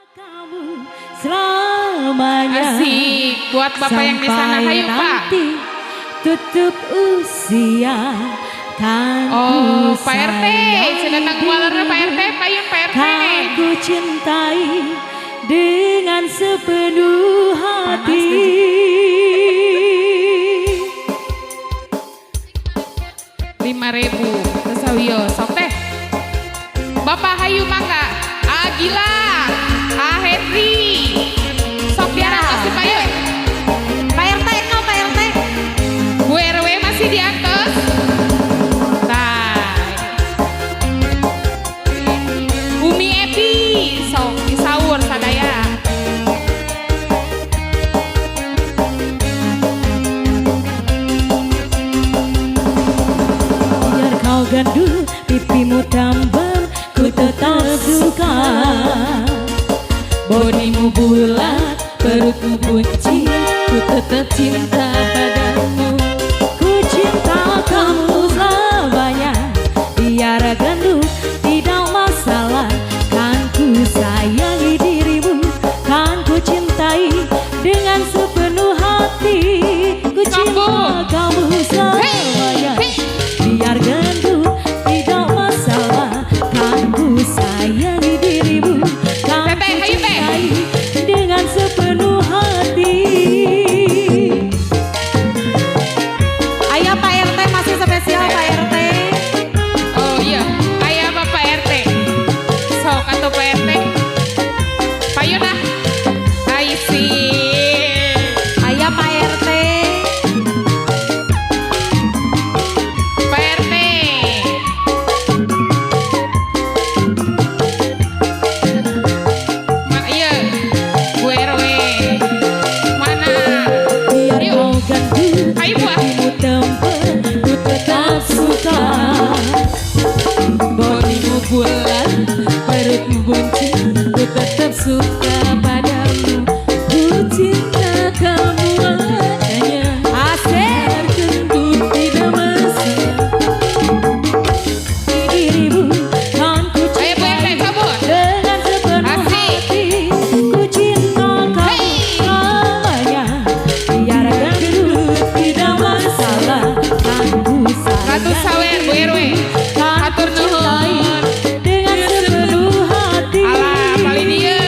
Kamu selamanya. Asik buat bapak yang di sana, hayu Pak. Tutup usia kan Oh ku Pak RT, sedang walarnya Pak RT, payung Pak RT. kan ku cintai dengan sepenuh hati. 5.000 Tesawiyo, sok teh. Bapak hayu mangga, Agila, Henry, sok biara kasih payung. Pak RT, no Pak RT. Bu RW masih di atas. Nah, Umi Epi, sok disawur sadaya. Biar kau gandul, pipimu tambang, ku tetap suka. Bodimu bulat, perutmu buncit, ku tetap cinta padamu. Ku cinta kamu selamanya, biar gandul tidak masalah. Kan ku sayangi dirimu, kan ku cintai dengan sepenuh hati. Ku cinta kamu selamanya, biar gendut tidak masalah. Kan ku sayangi dirimu, kan ku cintai dengan sepenuh hati. Ayo Pak RT, masih spesial Pak RT. Oh iya, ayah Bapak RT. Sok atau Pak RT. Payun ah. Aisi. Ayo Pak RT. Pak RT. Iya, Bu RW. Mana? Biar Yuk. kau gandul, Ayo Bu. pipimu tempat, ku tetap suka. Bodimu bulat, perutmu buncit, ku tetap suka padamu. Ku cinta kamu adanya, biar gendut tidak masalah. Dirimu kan ku Ayo Bu RT, cintai cabut. dengan sepenuh Asik. hati. Ku cinta kamu selamanya, biar gendut tidak masalah. Kan ku Ratu Sawer Bu RW. kan Hatur ku cintai nuhun. dengan sepenuh hati. Alah, paling dia.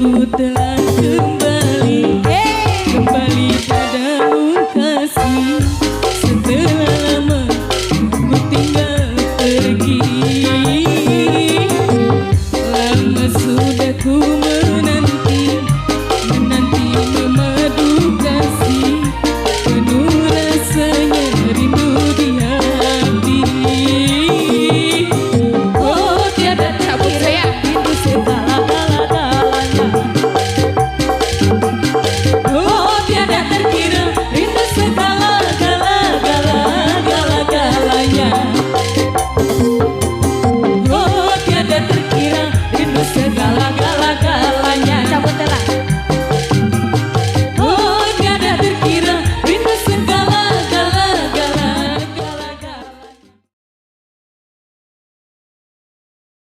Ku telah kembali, kembali padamu kasih. Setelah lama ku tinggal pergi, lama sudah ku menanti, menanti memadu kasih. Penuh rasanya rindu di hati. Oh tiada Cabut saya. rindu segala-galanya. Oh tiada terkira rindu segala-galanya. Oh tiada terkira rindu segala